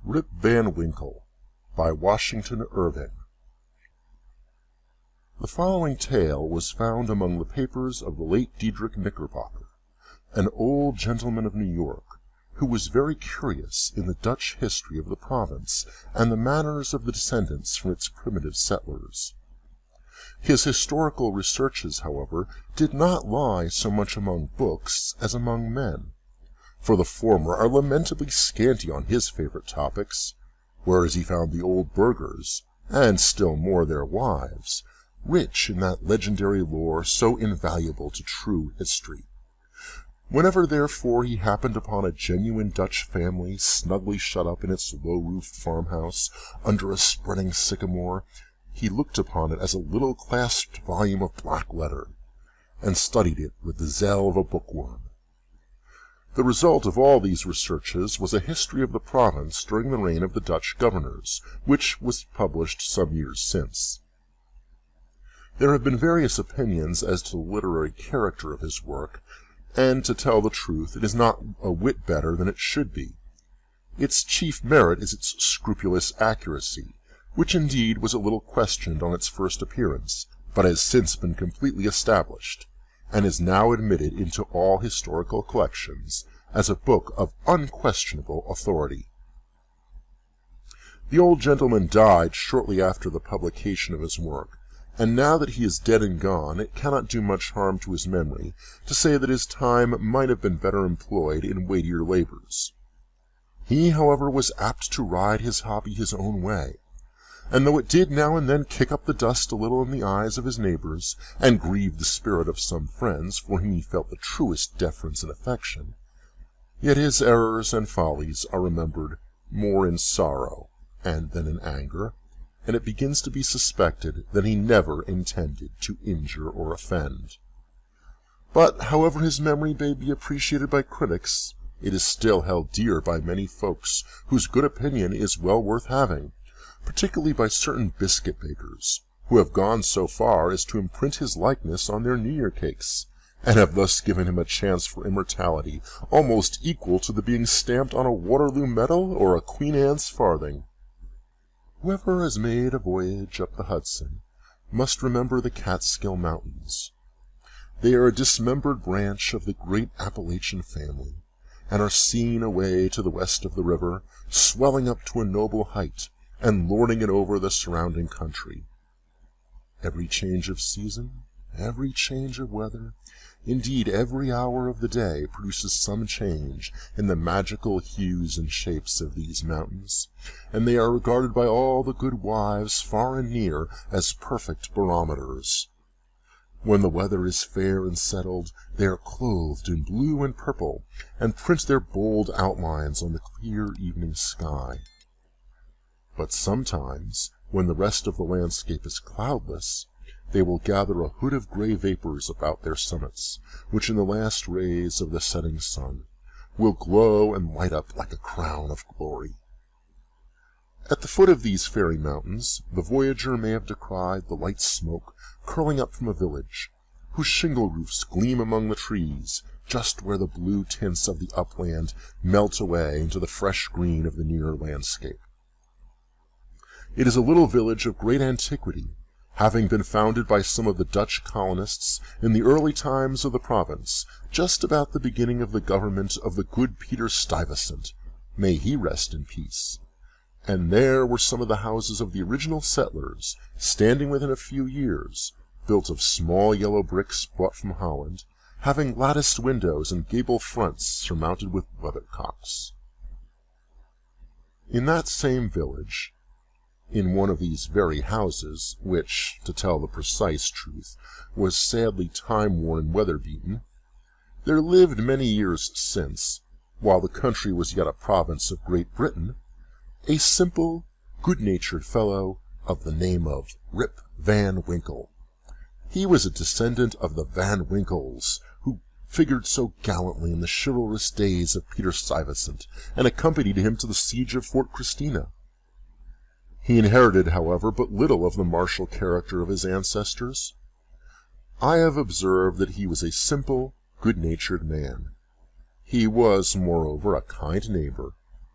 Rip Van Winkle by Washington Irving. The following tale was found among the papers of the late Diedrich Knickerbocker, an old gentleman of New York, who was very curious in the Dutch history of the province and the manners of the descendants from its primitive settlers. His historical researches, however, did not lie so much among books as among men, for the former are lamentably scanty on his favorite topics, whereas he found the old burghers, and still more their wives, rich in that legendary lore so invaluable to true history. Whenever, therefore, he happened upon a genuine Dutch family snugly shut up in its low-roofed farmhouse under a spreading sycamore, he looked upon it as a little clasped volume of black letter, and studied it with the zeal of a bookworm. The result of all these researches was a history of the province during the reign of the Dutch governors, which was published some years since. There have been various opinions as to the literary character of his work, and, to tell the truth, it is not a whit better than it should be. Its chief merit is its scrupulous accuracy, which indeed was a little questioned on its first appearance, but has since been completely established, and is now admitted into all historical collections as a book of unquestionable authority. The old gentleman died shortly after the publication of his work, and now that he is dead and gone, it cannot do much harm to his memory to say that his time might have been better employed in weightier labors. He, however, was apt to ride his hobby his own way, and though it did now and then kick up the dust a little in the eyes of his neighbors, and grieve the spirit of some friends for whom he felt the truest deference and affection, yet his errors and follies are remembered more in sorrow than in anger, and it begins to be suspected that he never intended to injure or offend. But however his memory may be appreciated by critics, it is still held dear by many folks whose good opinion is well worth having, particularly by certain biscuit bakers, who have gone so far as to imprint his likeness on their New Year cakes, and have thus given him a chance for immortality almost equal to the being stamped on a Waterloo medal or a Queen Anne's farthing. Whoever has made a voyage up the Hudson must remember the Catskill Mountains. They are a dismembered branch of the great Appalachian family, and are seen away to the west of the river, swelling up to a noble height, and lording it over the surrounding country. Every change of season, every change of weather, indeed every hour of the day produces some change in the magical hues and shapes of these mountains, and they are regarded by all the good wives far and near as perfect barometers. When the weather is fair and settled, they are clothed in blue and purple, and print their bold outlines on the clear evening sky. But sometimes, when the rest of the landscape is cloudless, they will gather a hood of gray vapors about their summits, which in the last rays of the setting sun will glow and light up like a crown of glory. At the foot of these fairy mountains the voyager may have descried the light smoke curling up from a village, whose shingle roofs gleam among the trees, just where the blue tints of the upland melt away into the fresh green of the nearer landscape. It is a little village of great antiquity, having been founded by some of the Dutch colonists in the early times of the province, just about the beginning of the government of the good Peter Stuyvesant, may he rest in peace. And there were some of the houses of the original settlers, standing within a few years, built of small yellow bricks brought from Holland, having latticed windows and gable fronts surmounted with weathercocks. In that same village, in one of these very houses, which, to tell the precise truth, was sadly time-worn and weather-beaten, there lived many years since, while the country was yet a province of Great Britain, a simple, good-natured fellow of the name of Rip Van Winkle. He was a descendant of the Van Winkles, who figured so gallantly in the chivalrous days of Peter Stuyvesant, and accompanied him to the siege of Fort Christina. He inherited, however, but little of the martial character of his ancestors. I have observed that he was a simple, good-natured man. He was, moreover, a kind neighbor,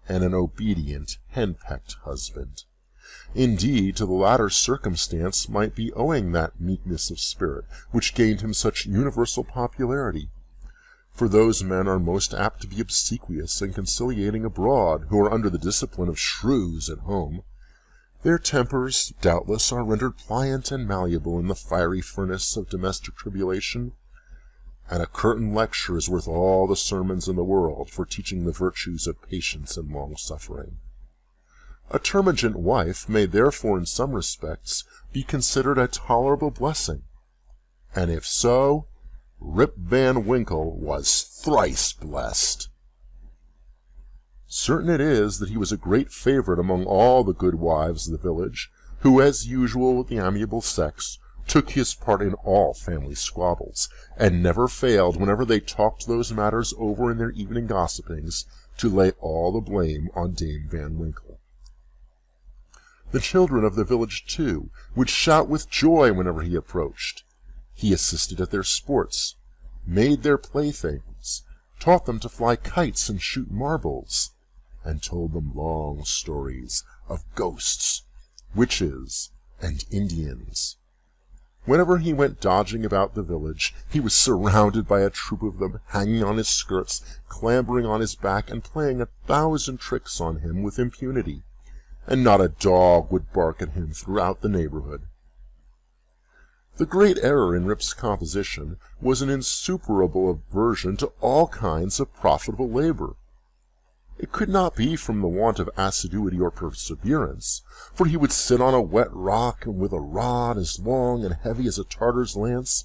and an obedient, henpecked husband. Indeed, to the latter circumstance might be owing that meekness of spirit which gained him such universal popularity. For those men are most apt to be obsequious and conciliating abroad who are under the discipline of shrews at home. Their tempers, doubtless, are rendered pliant and malleable in the fiery furnace of domestic tribulation, and a curtain lecture is worth all the sermons in the world for teaching the virtues of patience and long-suffering. A termagant wife may therefore in some respects be considered a tolerable blessing, and if so, Rip Van Winkle was thrice blessed. Certain it is that he was a great favorite among all the good wives of the village, who, as usual with the amiable sex, took his part in all family squabbles, and never failed, whenever they talked those matters over in their evening gossipings, to lay all the blame on Dame Van Winkle. The children of the village, too, would shout with joy whenever he approached. He assisted at their sports, made their playthings, taught them to fly kites and shoot marbles, and told them long stories of ghosts, witches, and Indians. Whenever he went dodging about the village, he was surrounded by a troop of them, hanging on his skirts, clambering on his back, and playing 1,000 tricks on him with impunity, and not a dog would bark at him throughout the neighborhood. The great error in Rip's composition was an insuperable aversion to all kinds of profitable labor. It could not be from the want of assiduity or perseverance, for he would sit on a wet rock with a rod as long and heavy as a Tartar's lance,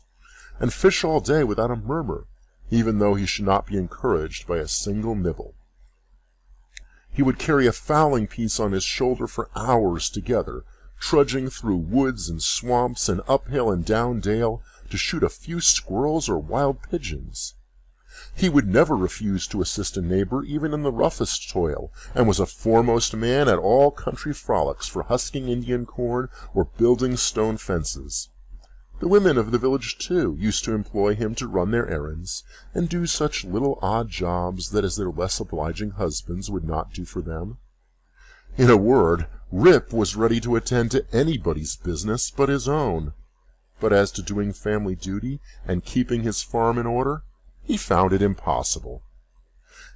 and fish all day without a murmur, even though he should not be encouraged by a single nibble. He would carry a fowling piece on his shoulder for hours together, trudging through woods and swamps and up hill and down dale to shoot a few squirrels or wild pigeons. He would never refuse to assist a neighbor even in the roughest toil, and was a foremost man at all country frolics for husking Indian corn or building stone fences. The women of the village, too, used to employ him to run their errands, and do such little odd jobs that as their less obliging husbands would not do for them. In a word, Rip was ready to attend to anybody's business but his own. But as to doing family duty and keeping his farm in order, he found it impossible.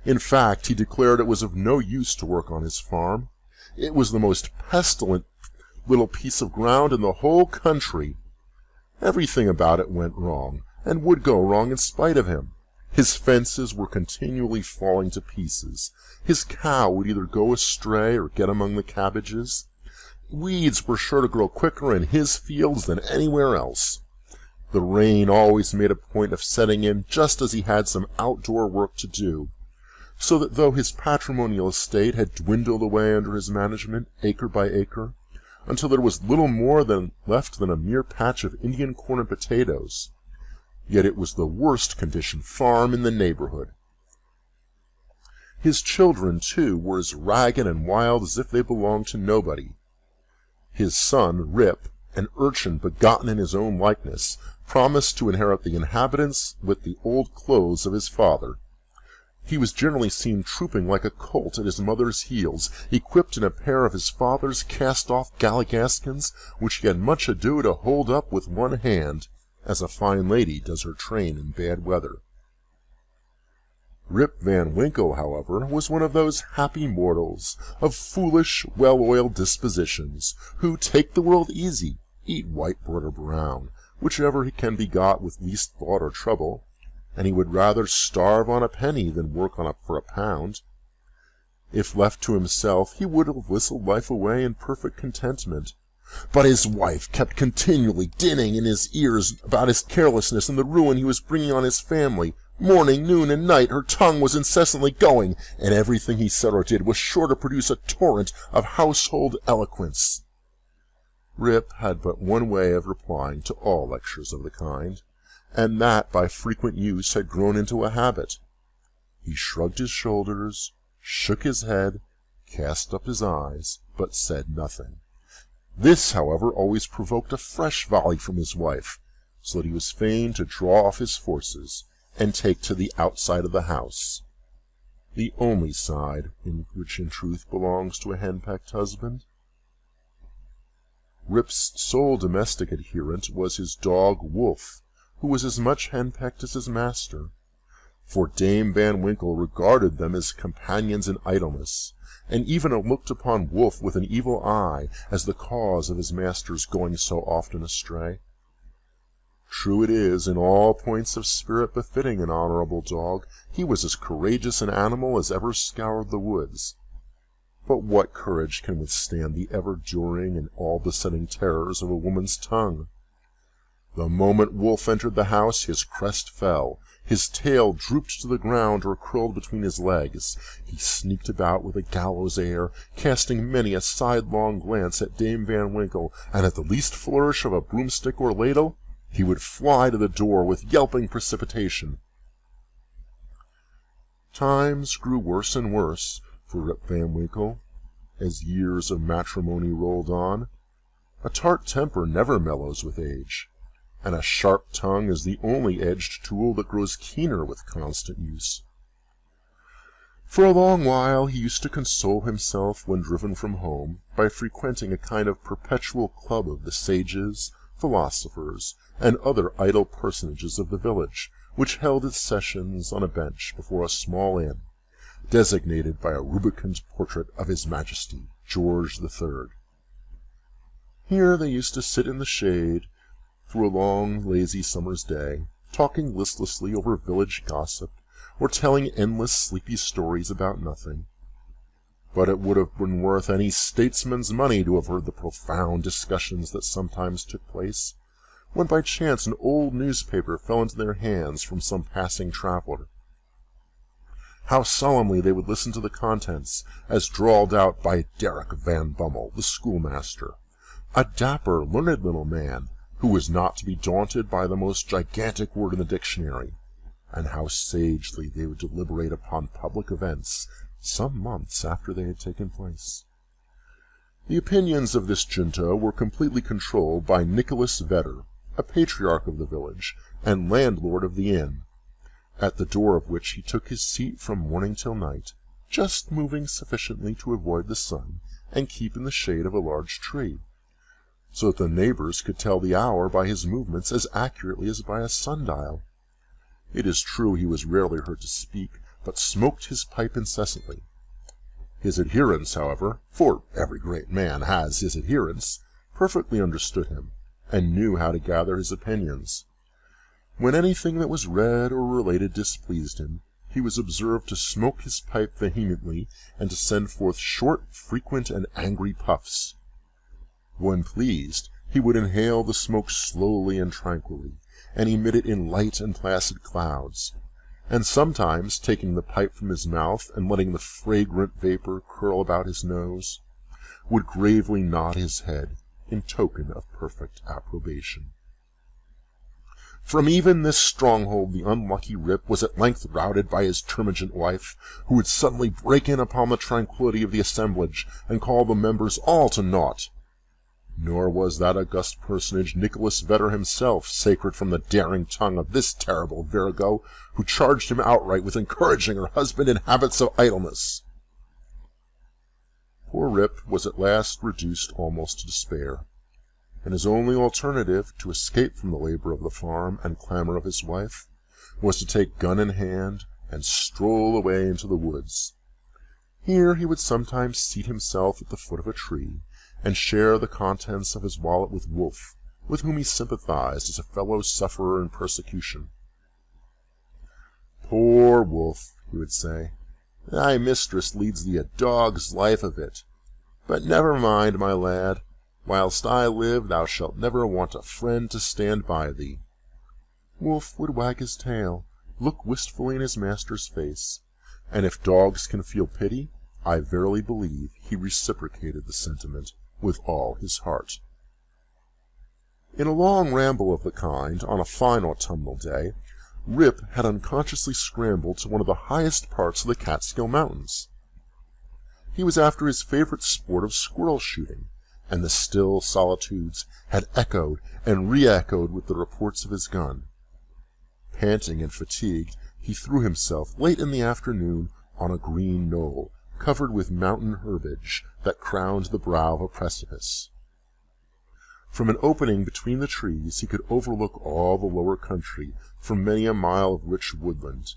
In fact, he declared it was of no use to work on his farm. It was the most pestilent little piece of ground in the whole country. Everything about it went wrong, and would go wrong in spite of him. His fences were continually falling to pieces. His cow would either go astray or get among the cabbages. Weeds were sure to grow quicker in his fields than anywhere else. The rain always made a point of setting in just as he had some outdoor work to do, so that though his patrimonial estate had dwindled away under his management, acre by acre, until there was little more left than a mere patch of Indian corn and potatoes, yet it was the worst conditioned farm in the neighborhood. His children, too, were as ragged and wild as if they belonged to nobody. His son, Rip, an urchin begotten in his own likeness, promised to inherit the inhabitants with the old clothes of his father. He was generally seen trooping like a colt at his mother's heels, equipped in a pair of his father's cast-off galligaskins, which he had much ado to hold up with one hand, as a fine lady does her train in bad weather. Rip Van Winkle, however, was one of those happy mortals, of foolish, well-oiled dispositions, who take the world easy, eat white bread or brown, whichever he can be got with least thought or trouble, and he would rather starve on a penny than work for a pound. If left to himself, he would have whistled life away in perfect contentment. But his wife kept continually dinning in his ears about his carelessness and the ruin he was bringing on his family. Morning, noon, and night her tongue was incessantly going, and everything he said or did was sure to produce a torrent of household eloquence. Rip had but one way of replying to all lectures of the kind, and that by frequent use had grown into a habit. He shrugged his shoulders, shook his head, cast up his eyes, but said nothing. This, however, always provoked a fresh volley from his wife, so that he was fain to draw off his forces and take to the outside of the house. the only side which in truth belongs to a henpecked husband. Rip's sole domestic adherent was his dog Wolf, who was as much henpecked as his master, for Dame Van Winkle regarded them as companions in idleness, and even looked upon Wolf with an evil eye as the cause of his master's going so often astray. True it is, in all points of spirit befitting an honorable dog, he was as courageous an animal as ever scoured the woods. But what courage can withstand the ever-during and all-besetting terrors of a woman's tongue? The moment Wolf entered the house, his crest fell, his tail drooped to the ground or curled between his legs. He sneaked about with a gallows air, casting many a sidelong glance at Dame Van Winkle, and at the least flourish of a broomstick or ladle, he would fly to the door with yelping precipitation. Times grew worse and worse for Rip Van Winkle as years of matrimony rolled on. A tart temper never mellows with age, and a sharp tongue is the only edged tool that grows keener with constant use. For a long while he used to console himself when driven from home by frequenting a kind of perpetual club of the sages, philosophers, and other idle personages of the village, which held its sessions on a bench before a small inn, designated by a rubicund portrait of His Majesty George III. Here they used to sit in the shade through a long, lazy summer's day, talking listlessly over village gossip, or telling endless sleepy stories about nothing. But it would have been worth any statesman's money to have heard the profound discussions that sometimes took place, when by chance an old newspaper fell into their hands from some passing traveler. How solemnly they would listen to the contents, as drawled out by Derrick Van Bummel, the schoolmaster, a dapper, learned little man, who was not to be daunted by the most gigantic word in the dictionary, and how sagely they would deliberate upon public events some months after they had taken place. The opinions of this junta were completely controlled by Nicholas Vedder, a patriarch of the village, and landlord of the inn, at the door of which he took his seat from morning till night, just moving sufficiently to avoid the sun and keep in the shade of a large tree, so that the neighbors could tell the hour by his movements as accurately as by a sundial. It is true he was rarely heard to speak, but smoked his pipe incessantly. His adherents, however, for every great man has his adherents, perfectly understood him, and knew how to gather his opinions. When anything that was read or related displeased him, he was observed to smoke his pipe vehemently, and to send forth short, frequent, and angry puffs. When pleased, he would inhale the smoke slowly and tranquilly, and emit it in light and placid clouds, and sometimes, taking the pipe from his mouth and letting the fragrant vapor curl about his nose, would gravely nod his head in token of perfect approbation. From even this stronghold the unlucky Rip was at length routed by his termagant wife, who would suddenly break in upon the tranquillity of the assemblage, and call the members all to naught. Nor was that august personage Nicholas Vedder himself sacred from the daring tongue of this terrible virago, who charged him outright with encouraging her husband in habits of idleness. Poor Rip was at last reduced almost to despair, and his only alternative to escape from the labor of the farm and clamor of his wife was to take gun in hand and stroll away into the woods. Here he would sometimes seat himself at the foot of a tree, and share the contents of his wallet with Wolf, with whom he sympathized as a fellow sufferer in persecution. "Poor Wolf," he would say, "thy mistress leads thee a dog's life of it. But never mind, my lad. Whilst I live, thou shalt never want a friend to stand by thee." Wolf would wag his tail, look wistfully in his master's face, and if dogs can feel pity, I verily believe he reciprocated the sentiment with all his heart. In a long ramble of the kind, on a fine autumnal day, Rip had unconsciously scrambled to one of the highest parts of the Catskill Mountains. He was after his favorite sport of squirrel shooting, and the still solitudes had echoed and re-echoed with the reports of his gun. Panting and fatigued, he threw himself, late in the afternoon, on a green knoll, covered with mountain herbage that crowned the brow of a precipice. From an opening between the trees he could overlook all the lower country for many a mile of rich woodland.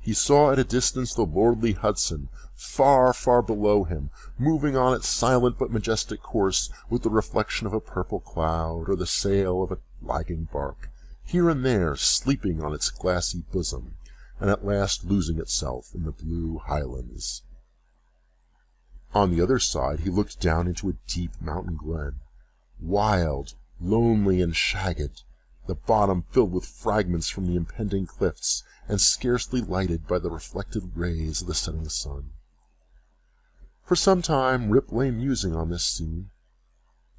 He saw at a distance the lordly Hudson, far, far below him, moving on its silent but majestic course with the reflection of a purple cloud or the sail of a lagging bark, here and there sleeping on its glassy bosom, and at last losing itself in the blue highlands. On the other side he looked down into a deep mountain glen, wild, lonely, and shagged, the bottom filled with fragments from the impending cliffs, and scarcely lighted by the reflected rays of the setting sun. For some time Rip lay musing on this scene.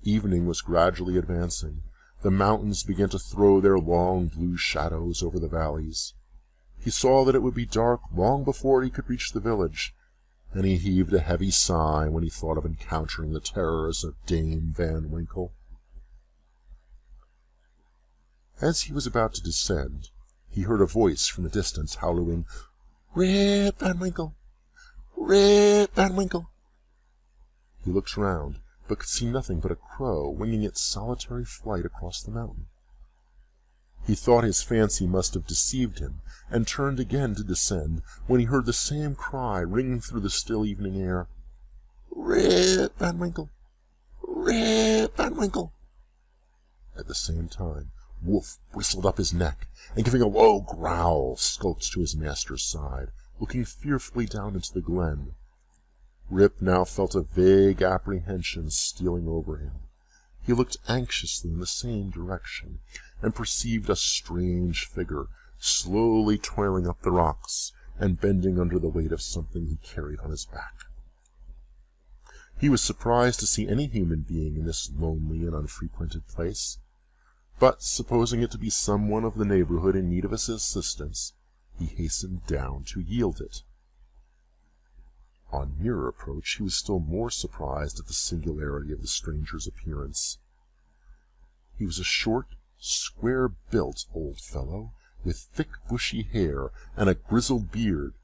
Evening was gradually advancing. The mountains began to throw their long blue shadows over the valleys. He saw that it would be dark long before he could reach the village, and he heaved a heavy sigh when he thought of encountering the terrors of Dame Van Winkle. As he was about to descend, he heard a voice from the distance hallooing, "Rip Van Winkle! Rip Van Winkle!" He looked round, but could see nothing but a crow winging its solitary flight across the mountain. He thought his fancy must have deceived him, and turned again to descend, when he heard the same cry ringing through the still evening air, "Rip Van Winkle! Rip Van Winkle!" At the same time Wolf bristled up his neck, and giving a low growl, skulked to his master's side, looking fearfully down into the glen. Rip now felt a vague apprehension stealing over him. He looked anxiously in the same direction, and perceived a strange figure slowly toiling up the rocks, and bending under the weight of something he carried on his back. He was surprised to see any human being in this lonely and unfrequented place, but supposing it to be someone of the neighborhood in need of his assistance, he hastened down to yield it. On nearer approach he was still more surprised at the singularity of the stranger's appearance. He was a short, square-built old fellow, with thick bushy hair and a grizzled beard.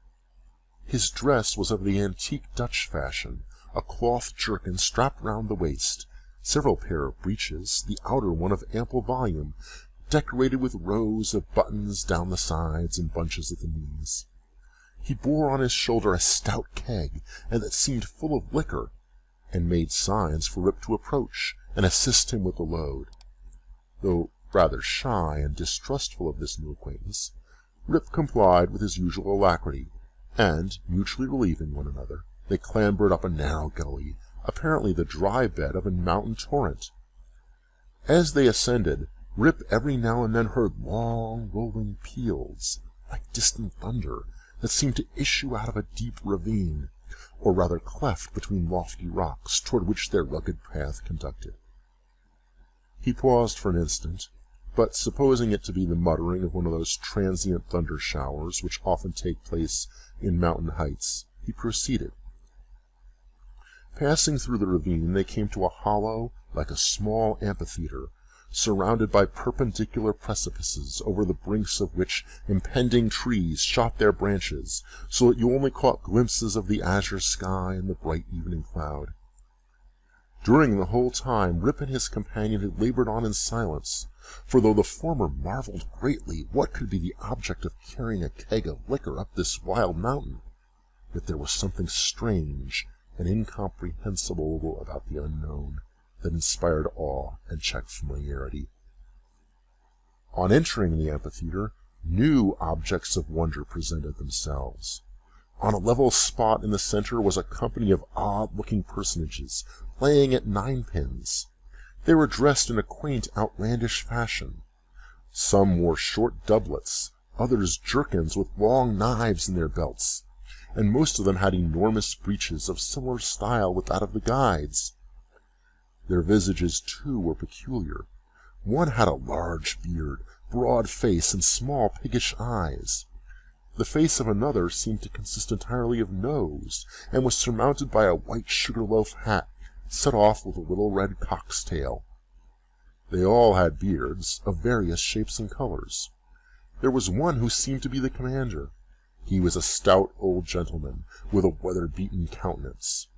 His dress was of the antique Dutch fashion, a cloth jerkin strapped round the waist, several pair of breeches, the outer one of ample volume, decorated with rows of buttons down the sides and bunches at the knees. He bore on his shoulder a stout keg, and that seemed full of liquor, and made signs for Rip to approach and assist him with the load. Though rather shy and distrustful of this new acquaintance, Rip complied with his usual alacrity, and, mutually relieving one another, they clambered up a narrow gully, apparently the dry bed of a mountain torrent. As they ascended, Rip every now and then heard long, rolling peals, like distant thunder, that seemed to issue out of a deep ravine, or rather cleft between lofty rocks, toward which their rugged path conducted. He paused for an instant, but supposing it to be the muttering of one of those transient thunder showers which often take place in mountain heights, he proceeded. Passing through the ravine, they came to a hollow like a small amphitheater, surrounded by perpendicular precipices, over the brinks of which impending trees shot their branches, so that you only caught glimpses of the azure sky and the bright evening cloud. During the whole time Rip and his companion had labored on in silence, for though the former marveled greatly what could be the object of carrying a keg of liquor up this wild mountain, yet there was something strange and incomprehensible about the unknown that inspired awe and checked familiarity. On entering the amphitheater, new objects of wonder presented themselves. On a level spot in the center was a company of odd-looking personages, playing at ninepins. They were dressed in a quaint, outlandish fashion. Some wore short doublets, others jerkins with long knives in their belts, and most of them had enormous breeches of similar style with that of the guides. Their visages, too, were peculiar. One had a large beard, broad face, and small piggish eyes. The face of another seemed to consist entirely of nose, and was surmounted by a white sugar-loaf hat, set off with a little red cock's tail. They all had beards, of various shapes and colors. There was one who seemed to be the commander. He was a stout old gentleman, with a weather-beaten countenance.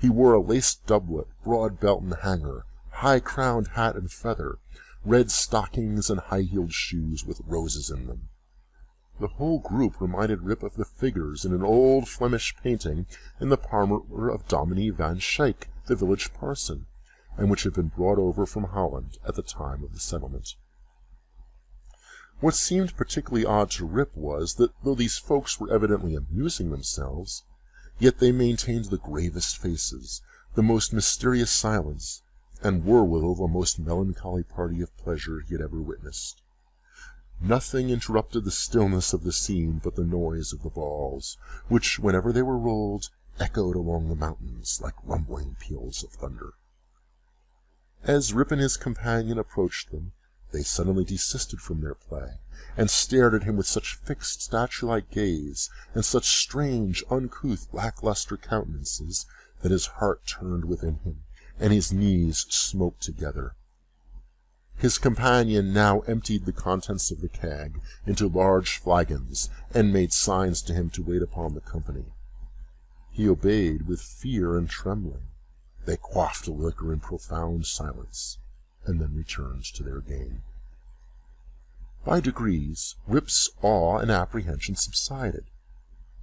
He wore a laced doublet, broad belt and hanger, high-crowned hat and feather, red stockings and high-heeled shoes with roses in them. The whole group reminded Rip of the figures in an old Flemish painting in the parlour of Dominie van Schaik, the village parson, and which had been brought over from Holland at the time of the settlement. What seemed particularly odd to Rip was that, though these folks were evidently amusing themselves, yet they maintained the gravest faces, the most mysterious silence, and were withal the most melancholy party of pleasure he had ever witnessed. Nothing interrupted the stillness of the scene but the noise of the balls, which, whenever they were rolled, echoed along the mountains like rumbling peals of thunder. As Rip and his companion approached them, they suddenly desisted from their play, and stared at him with such fixed, statue-like gaze, and such strange, uncouth, lack-lustre countenances, that his heart turned within him, and his knees smote together. His companion now emptied the contents of the keg into large flagons, and made signs to him to wait upon the company. He obeyed with fear and trembling. They quaffed the liquor in profound silence, and then returned to their game. By degrees, Rip's awe and apprehension subsided.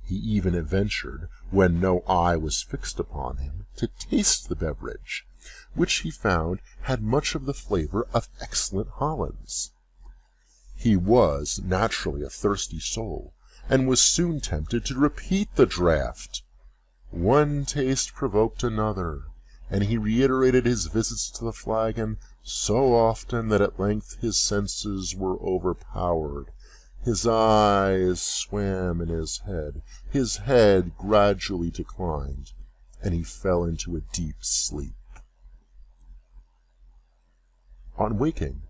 He even ventured, when no eye was fixed upon him, to taste the beverage, which he found had much of the flavor of excellent Hollands. He was naturally a thirsty soul, and was soon tempted to repeat the draught. One taste provoked another, and he reiterated his visits to the flagon so often that at length his senses were overpowered. His eyes swam in his head gradually declined, and he fell into a deep sleep. On waking,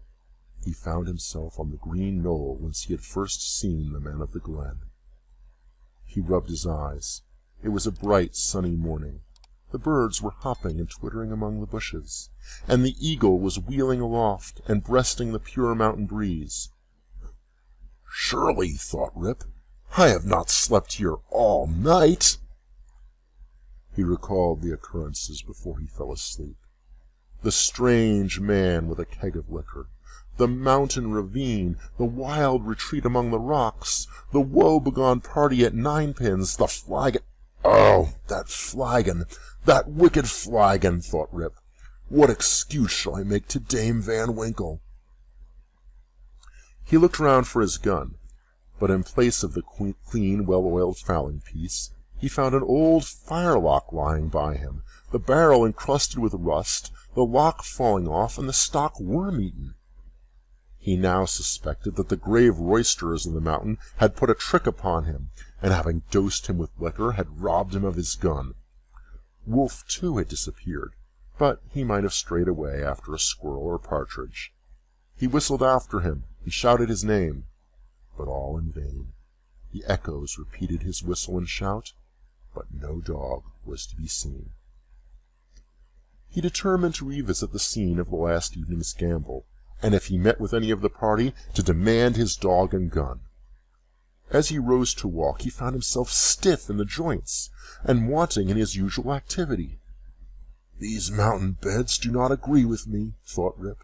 he found himself on the green knoll whence he had first seen the men of the glen. He rubbed his eyes. It was a bright, sunny morning. The birds were hopping and twittering among the bushes, and the eagle was wheeling aloft and breasting the pure mountain breeze. "Surely," thought Rip, "I have not slept here all night." He recalled the occurrences before he fell asleep. The strange man with a keg of liquor, the mountain ravine, the wild retreat among the rocks, the woe-begone party at Ninepins, the flagon— "Oh, that flagon! That wicked flagon!" thought Rip. "What excuse shall I make to Dame Van Winkle?" He looked round for his gun, but in place of the clean, well-oiled fowling-piece, he found an old firelock lying by him, the barrel encrusted with rust, the lock falling off, and the stock worm-eaten. He now suspected that the grave roisterers of the mountain had put a trick upon him, and having dosed him with liquor, had robbed him of his gun. Wolf, too, had disappeared, but he might have strayed away after a squirrel or partridge. He whistled after him, and shouted his name, but all in vain. The echoes repeated his whistle and shout, but no dog was to be seen. He determined to revisit the scene of the last evening's gamble, and if he met with any of the party, to demand his dog and gun. As he rose to walk, he found himself stiff in the joints, and wanting in his usual activity. "These mountain beds do not agree with me," thought Rip,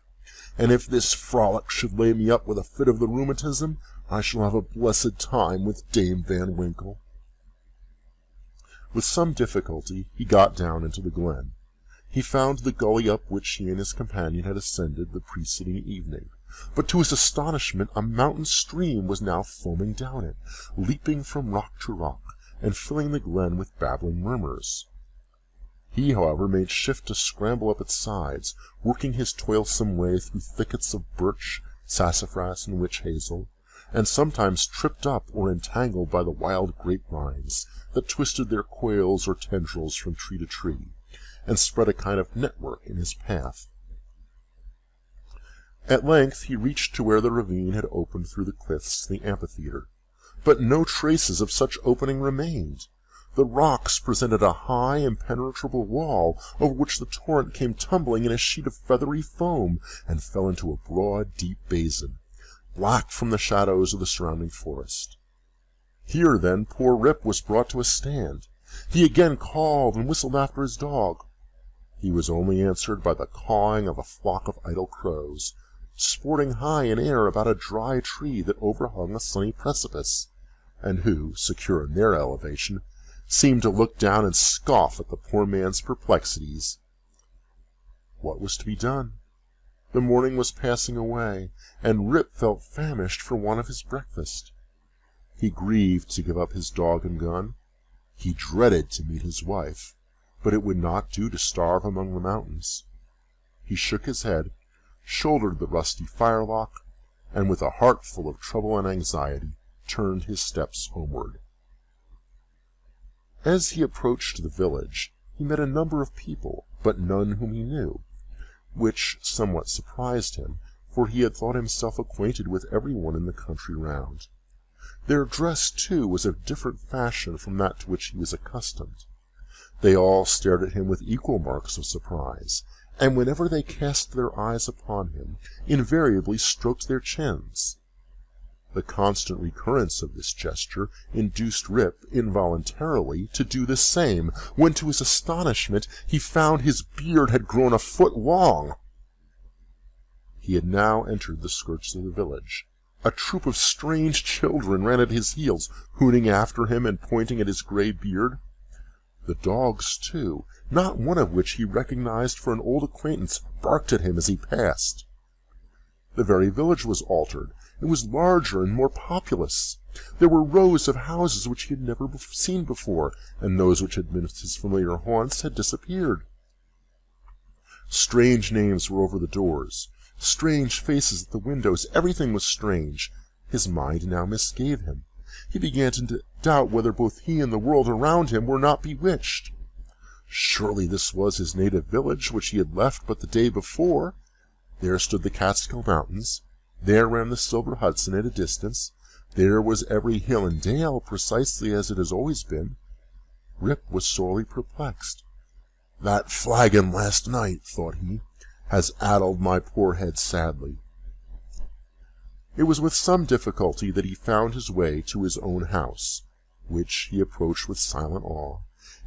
"and if this frolic should lay me up with a fit of the rheumatism, I shall have a blessed time with Dame Van Winkle." With some difficulty he got down into the glen. He found the gully up which he and his companion had ascended the preceding evening, but to his astonishment a mountain stream was now foaming down it, leaping from rock to rock, and filling the glen with babbling murmurs. He, however, made shift to scramble up its sides, working his toilsome way through thickets of birch, sassafras, and witch hazel, and sometimes tripped up or entangled by the wild grapevines that twisted their coils or tendrils from tree to tree, and spread a kind of network in his path. At length he reached to where the ravine had opened through the cliffs to the amphitheatre, but no traces of such opening remained. The rocks presented a high, impenetrable wall, over which the torrent came tumbling in a sheet of feathery foam, and fell into a broad, deep basin, black from the shadows of the surrounding forest. Here, then, poor Rip was brought to a stand. He again called and whistled after his dog. He was only answered by the cawing of a flock of idle crows, sporting high in air about a dry tree that overhung a sunny precipice, and who, secure in their elevation, seemed to look down and scoff at the poor man's perplexities. What was to be done? The morning was passing away, and Rip felt famished for want of his breakfast. He grieved to give up his dog and gun. He dreaded to meet his wife, but it would not do to starve among the mountains. He shook his head, shouldered the rusty firelock, and with a heart full of trouble and anxiety, turned his steps homeward. As he approached the village, he met a number of people, but none whom he knew, which somewhat surprised him, for he had thought himself acquainted with everyone in the country round. Their dress, too, was of different fashion from that to which he was accustomed. They all stared at him with equal marks of surprise, and whenever they cast their eyes upon him, invariably stroked their chins. The constant recurrence of this gesture induced Rip involuntarily to do the same, when to his astonishment he found his beard had grown a foot long. He had now entered the skirts of the village. A troop of strange children ran at his heels, hooting after him and pointing at his gray beard. The dogs, too, not one of which he recognized for an old acquaintance, barked at him as he passed. The very village was altered. It was larger and more populous. There were rows of houses which he had never seen before, and those which had been his familiar haunts had disappeared. Strange names were over the doors, strange faces at the windows. Everything was strange. His mind now misgave him. He began to doubt whether both he and the world around him were not bewitched. Surely this was his native village, which he had left but the day before. There stood the Catskill Mountains. There ran the Silver Hudson at a distance. There was every hill and dale precisely as it has always been. Rip was sorely perplexed. "That flagon last night," thought he, "has addled my poor head sadly." It was with some difficulty that he found his way to his own house, which he approached with silent awe,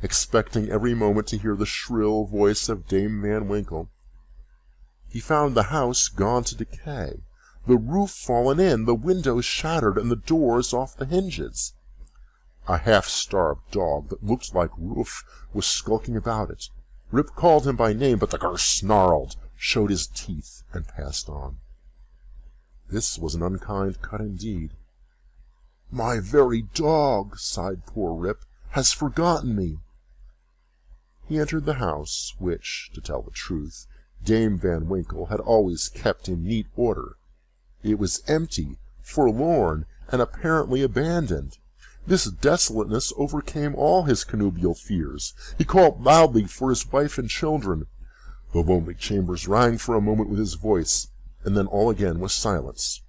expecting every moment to hear the shrill voice of Dame Van Winkle. He found the house gone to decay, the roof fallen in, the windows shattered, and the doors off the hinges. A half-starved dog that looked like Roof was skulking about it. Rip called him by name, but the cur snarled, showed his teeth, and passed on. This was an unkind cut indeed. "My very dog," sighed poor Rip, "has forgotten me." He entered the house, which, to tell the truth, Dame Van Winkle had always kept in neat order. It was empty, forlorn, and apparently abandoned. This desolateness overcame all his connubial fears. He called loudly for his wife and children. The lonely chambers rang for a moment with his voice, and then all again was silence.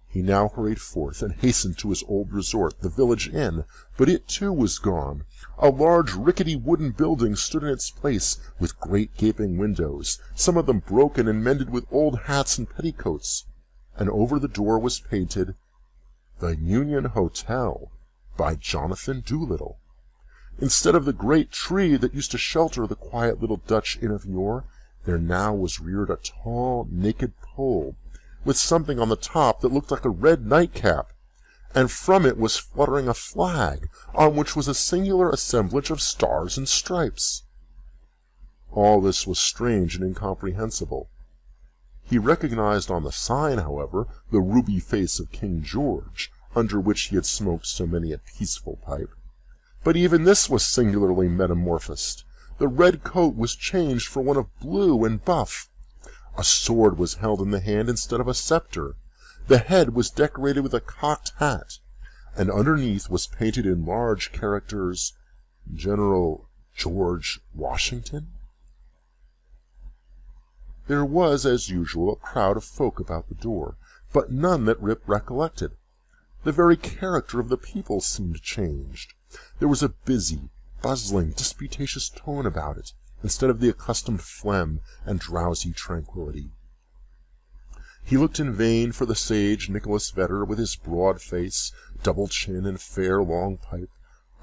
He now hurried forth and hastened to his old resort, the village inn, but it too was gone. A large rickety wooden building stood in its place, with great gaping windows, some of them broken and mended with old hats and petticoats, and over the door was painted, "The Union Hotel, by Jonathan Doolittle." Instead of the great tree that used to shelter the quiet little Dutch inn of yore, there now was reared a tall, naked pole, with something on the top that looked like a red nightcap, and from it was fluttering a flag, on which was a singular assemblage of stars and stripes. All this was strange and incomprehensible. He recognized on the sign, however, the ruby face of King George, under which he had smoked so many a peaceful pipe. But even this was singularly metamorphosed. The red coat was changed for one of blue and buff. A sword was held in the hand instead of a scepter. The head was decorated with a cocked hat, and underneath was painted in large characters, "General George Washington." There was, as usual, a crowd of folk about the door, but none that Rip recollected. The very character of the people seemed changed. There was a busy, bustling, disputatious tone about it, instead of the accustomed phlegm and drowsy tranquillity. He looked in vain for the sage Nicholas Vedder, with his broad face, double chin, and fair long pipe,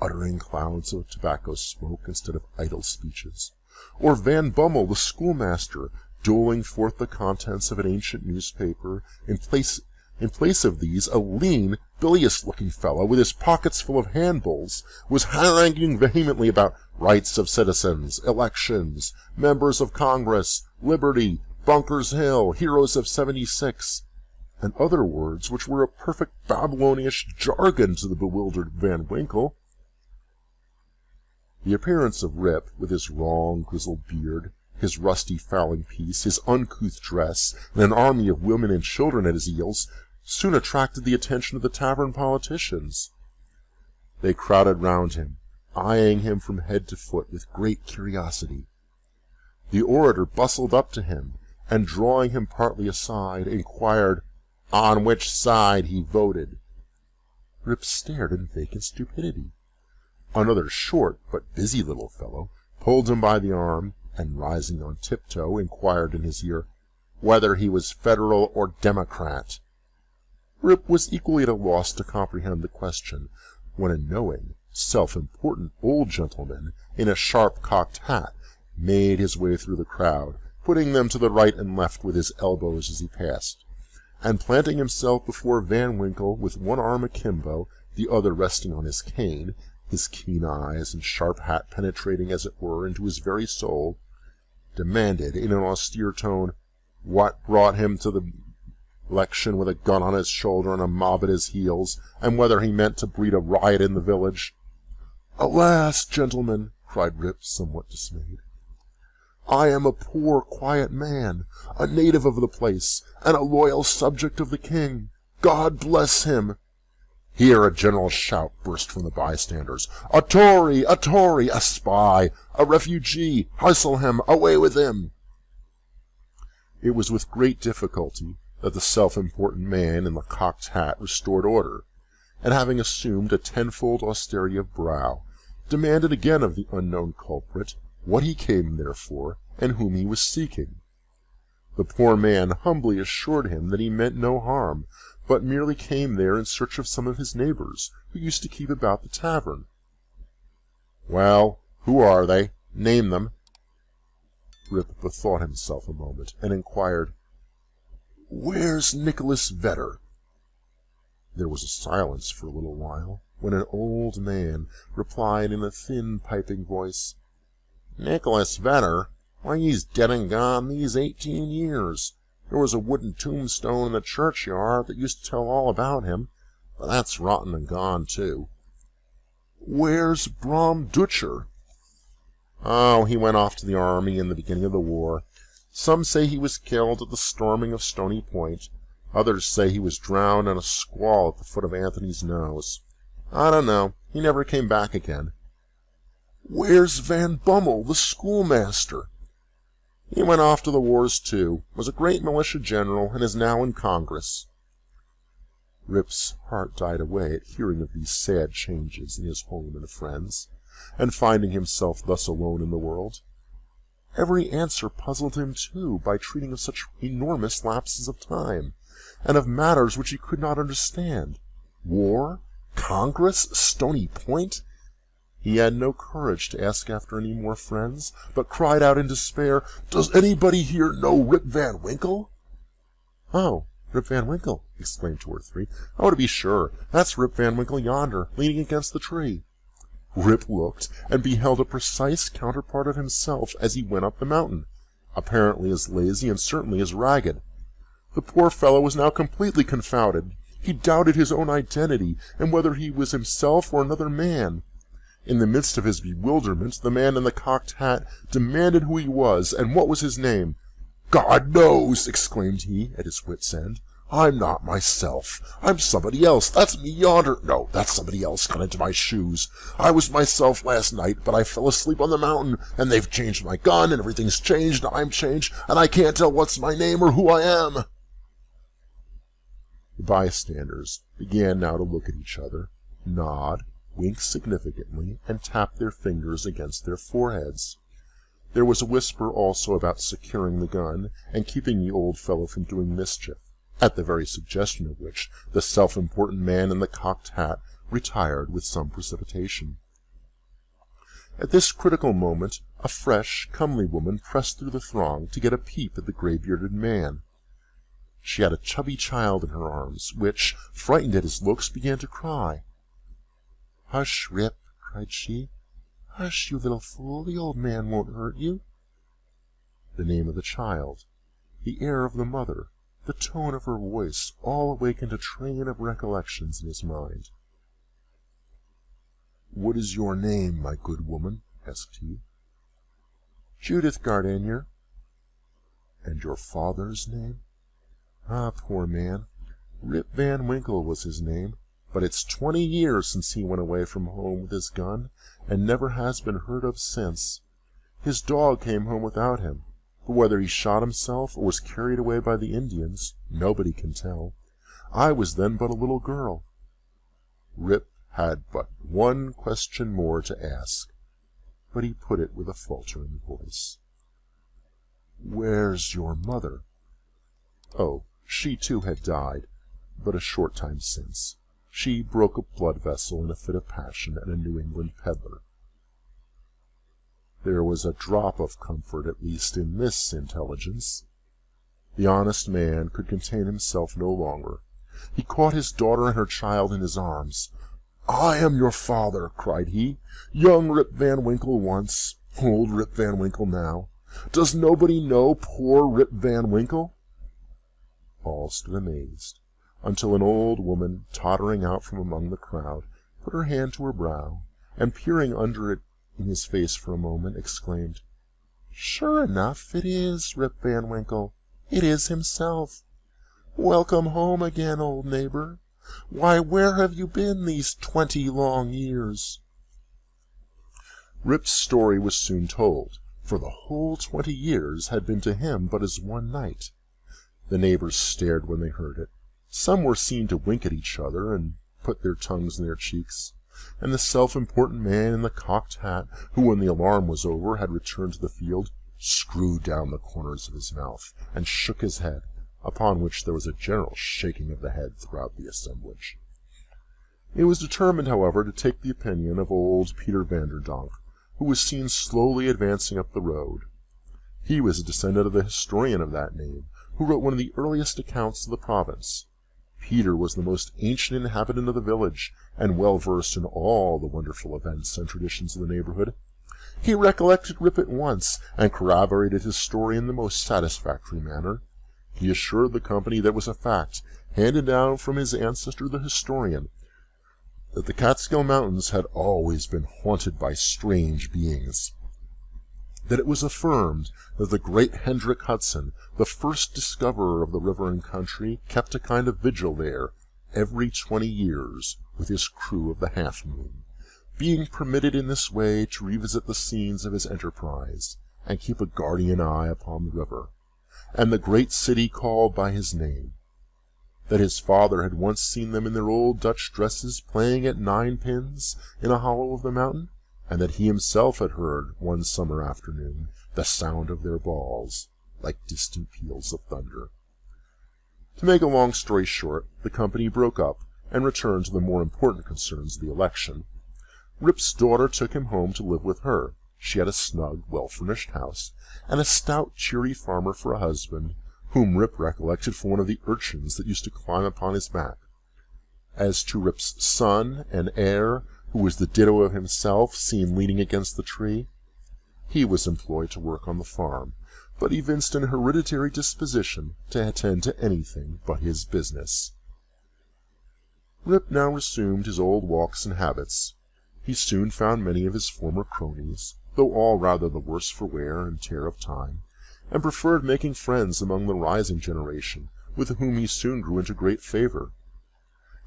uttering clouds of tobacco smoke instead of idle speeches, or Van Bummel, the schoolmaster, doling forth the contents of an ancient newspaper. In place of these, a lean, bilious-looking fellow, with his pockets full of handbills, was haranguing vehemently about rights of citizens, elections, members of Congress, liberty, Bunker's Hill, heroes of '76, and other words which were a perfect Babylonish jargon to the bewildered Van Winkle. The appearance of Rip, with his long, grizzled beard, his rusty fowling piece, his uncouth dress, and an army of women and children at his heels, soon attracted the attention of the tavern politicians. They crowded round him, eyeing him from head to foot with great curiosity. The orator bustled up to him, and drawing him partly aside, inquired on which side he voted. Rip stared in vacant stupidity. Another short but busy little fellow pulled him by the arm, and rising on tiptoe, inquired in his ear whether he was Federal or Democrat. Rip was equally at a loss to comprehend the question, when a knowing, self-important old gentleman in a sharp-cocked hat made his way through the crowd, putting them to the right and left with his elbows as he passed, and planting himself before Van Winkle with one arm akimbo, the other resting on his cane, his keen eyes and sharp hat penetrating, as it were, into his very soul, demanded in an austere tone what brought him to the election with a gun on his shoulder and a mob at his heels, and whether he meant to breed a riot in the village. "Alas, gentlemen," cried Rip, somewhat dismayed, "I am a poor, quiet man, a native of the place, and a loyal subject of the king. God bless him!" Here a general shout burst from the bystanders. "A Tory! A Tory! A spy! A refugee! Hustle him! Away with him!" It was with great difficulty that the self-important man in the cocked hat restored order, and having assumed a tenfold austerity of brow, demanded again of the unknown culprit what he came there for, and whom he was seeking. The poor man humbly assured him that he meant no harm, but merely came there in search of some of his neighbors, who used to keep about the tavern. "Well, who are they? Name them." Rip bethought himself a moment, and inquired, "Where's Nicholas Vedder?" There was a silence for a little while, when an old man replied in a thin, piping voice, "Nicholas Vedder? Why, he's dead and gone these 18 years. There was a wooden tombstone in the churchyard that used to tell all about him, but that's rotten and gone, too." "Where's Brom Dutcher?" "Oh, he went off to the army in the beginning of the war. Some say he was killed at the storming of Stony Point. Others say he was drowned in a squall at the foot of Anthony's Nose. I don't know. He never came back again." "Where's Van Bummel, the schoolmaster?" "He went off to the wars, too, was a great militia general, and is now in Congress." Rip's heart died away at hearing of these sad changes in his home and friends, and finding himself thus alone in the world. Every answer puzzled him, too, by treating of such enormous lapses of time, and of matters which he could not understand. War? Congress? Stony Point? He had no courage to ask after any more friends, but cried out in despair, "Does anybody here know Rip Van Winkle?" "Oh, Rip Van Winkle!" exclaimed two or three. "Oh, to be sure, that's Rip Van Winkle yonder, leaning against the tree." Rip looked, and beheld a precise counterpart of himself as he went up the mountain, apparently as lazy and certainly as ragged. The poor fellow was now completely confounded. He doubted his own identity, and whether he was himself or another man. In the midst of his bewilderment, the man in the cocked hat demanded who he was, and what was his name. "God knows!" exclaimed he, at his wit's end. "I'm not myself. I'm somebody else. That's me yonder. No, that's somebody else got into my shoes. I was myself last night, but I fell asleep on the mountain, and they've changed my gun, and everything's changed, and I'm changed, and I can't tell what's my name or who I am." The bystanders began now to look at each other, nod, wink significantly, and tap their fingers against their foreheads. There was a whisper also about securing the gun, and keeping the old fellow from doing mischief. at the very suggestion of which the self-important man in the cocked hat retired with some precipitation. At this critical moment a fresh, comely woman pressed through the throng to get a peep at the gray-bearded man. She had a chubby child in her arms, which, frightened at his looks, began to cry. "Hush, Rip," cried she. "Hush, you little fool, the old man won't hurt you." The name of the child, the air of the mother, the tone of her voice, all awakened a train of recollections in his mind. "What is your name, my good woman?" asked he. "Judith Gardenier." "And your father's name?" "Ah, poor man, Rip Van Winkle was his name, but it's 20 years since he went away from home with his gun, and never has been heard of since. His dog came home without him, but whether he shot himself or was carried away by the Indians, nobody can tell. I was then but a little girl." Rip had but one question more to ask, but he put it with a faltering voice. "Where's your mother?" Oh, she too had died, but a short time since. She broke a blood vessel in a fit of passion at a New England peddler. There was a drop of comfort, at least, in this intelligence. The honest man could contain himself no longer. He caught his daughter and her child in his arms. "I am your father," cried he. "Young Rip Van Winkle once, old Rip Van Winkle now. Does nobody know poor Rip Van Winkle?" All stood amazed, until an old woman, tottering out from among the crowd, put her hand to her brow, and peering under it in his face for a moment, exclaimed, "Sure enough, it is Rip Van Winkle. It is himself. Welcome home again, old neighbor. Why, where have you been these 20 long years?" Rip's story was soon told, for the whole 20 years had been to him but as one night. The neighbors stared when they heard it. Some were seen to wink at each other and put their tongues in their cheeks, and the self-important man in the cocked hat, who when the alarm was over had returned to the field, screwed down the corners of his mouth and shook his head, upon which there was a general shaking of the head throughout the assemblage. It was determined, however, to take the opinion of old Peter Vanderdonk, who was seen slowly advancing up the road. He was a descendant of the historian of that name, who wrote one of the earliest accounts of the province. Peter was the most ancient inhabitant of the village, and well versed in all the wonderful events and traditions of the neighborhood. He recollected Rip at once, and corroborated his story in the most satisfactory manner. He assured the company that it was a fact, handed down from his ancestor the historian, that the Catskill Mountains had always been haunted by strange beings. That it was affirmed that the great Hendrik Hudson, the first discoverer of the river and country, kept a kind of vigil there every 20 years with his crew of the Half Moon, being permitted in this way to revisit the scenes of his enterprise and keep a guardian eye upon the river, and the great city called by his name. That his father had once seen them in their old Dutch dresses playing at 9-pins in a hollow of the mountain, and that he himself had heard, one summer afternoon, the sound of their balls, like distant peals of thunder. To make a long story short, the company broke up, and returned to the more important concerns of the election. Rip's daughter took him home to live with her. She had a snug, well-furnished house, and a stout, cheery farmer for a husband, whom Rip recollected for one of the urchins that used to climb upon his back. As to Rip's son and heir, who was the ditto of himself, seen leaning against the tree, he was employed to work on the farm, but evinced an hereditary disposition to attend to anything but his business. Rip now resumed his old walks and habits. He soon found many of his former cronies, though all rather the worse for wear and tear of time, and preferred making friends among the rising generation, with whom he soon grew into great favor.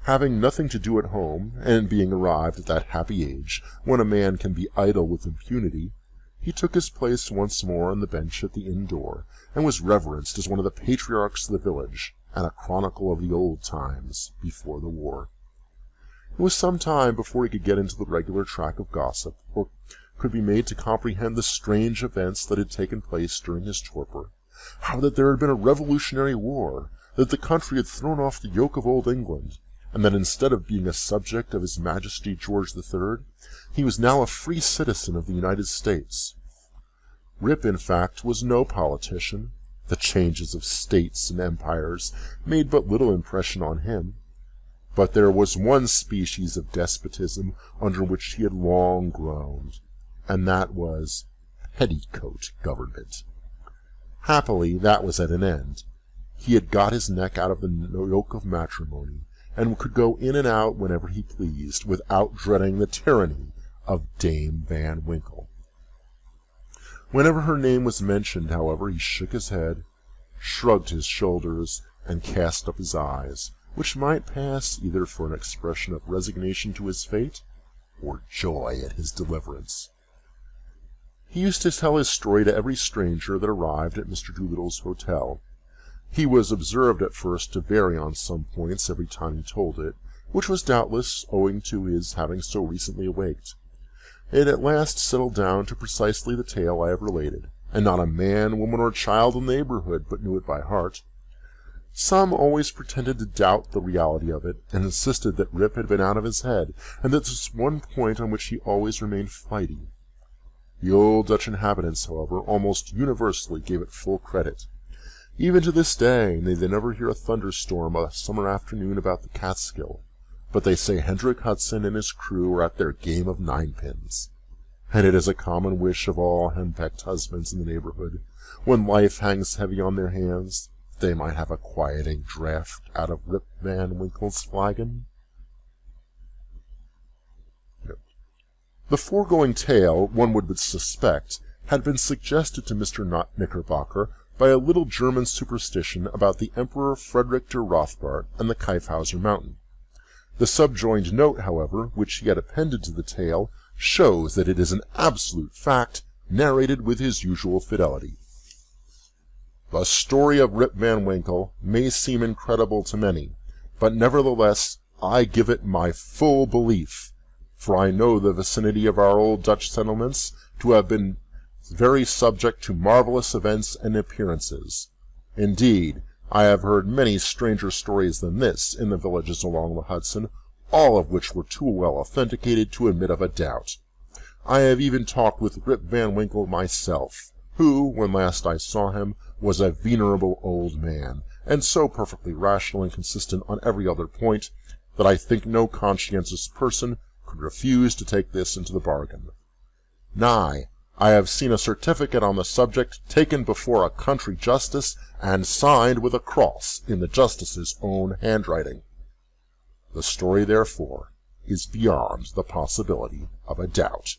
Having nothing to do at home, and being arrived at that happy age when a man can be idle with impunity, he took his place once more on the bench at the inn door, and was reverenced as one of the patriarchs of the village, and a chronicle of the old times before the war. It was some time before he could get into the regular track of gossip, or could be made to comprehend the strange events that had taken place during his torpor, how that there had been a revolutionary war, that the country had thrown off the yoke of old England, and that instead of being a subject of His Majesty George III, he was now a free citizen of the United States. Rip, in fact, was no politician. The changes of states and empires made but little impression on him. But there was one species of despotism under which he had long groaned, and that was petticoat government. Happily, that was at an end. He had got his neck out of the yoke of matrimony, and could go in and out whenever he pleased, without dreading the tyranny of Dame Van Winkle. Whenever her name was mentioned, however, he shook his head, shrugged his shoulders, and cast up his eyes, which might pass either for an expression of resignation to his fate, or joy at his deliverance. He used to tell his story to every stranger that arrived at Mr. Doolittle's hotel. He was observed at first to vary on some points every time he told it, which was doubtless owing to his having so recently awaked. It at last settled down to precisely the tale I have related, and not a man, woman, or child in the neighborhood but knew it by heart. Some always pretended to doubt the reality of it, and insisted that Rip had been out of his head, and that this was one point on which he always remained flighty. The old Dutch inhabitants, however, almost universally gave it full credit. Even to this day they never hear a thunderstorm a summer afternoon about the Catskill, but they say Hendrik Hudson and his crew are at their game of ninepins. And it is a common wish of all henpecked husbands in the neighborhood, when life hangs heavy on their hands, that they might have a quieting draught out of Rip Van Winkle's flagon. The foregoing tale, one would suspect, had been suggested to Mr. Knickerbocker by a little German superstition about the Emperor Frederick der Rothbart and the Kyffhauser Mountain. The subjoined note, however, which he had appended to the tale, shows that it is an absolute fact, narrated with his usual fidelity. The story of Rip Van Winkle may seem incredible to many, but nevertheless I give it my full belief, for I know the vicinity of our old Dutch settlements to have been very subject to marvelous events and appearances. Indeed, I have heard many stranger stories than this in the villages along the Hudson, all of which were too well authenticated to admit of a doubt. I have even talked with Rip Van Winkle myself, who, when last I saw him, was a venerable old man, and so perfectly rational and consistent on every other point, that I think no conscientious person could refuse to take this into the bargain. Nay, I have seen a certificate on the subject taken before a country justice, and signed with a cross in the justice's own handwriting. The story, therefore, is beyond the possibility of a doubt.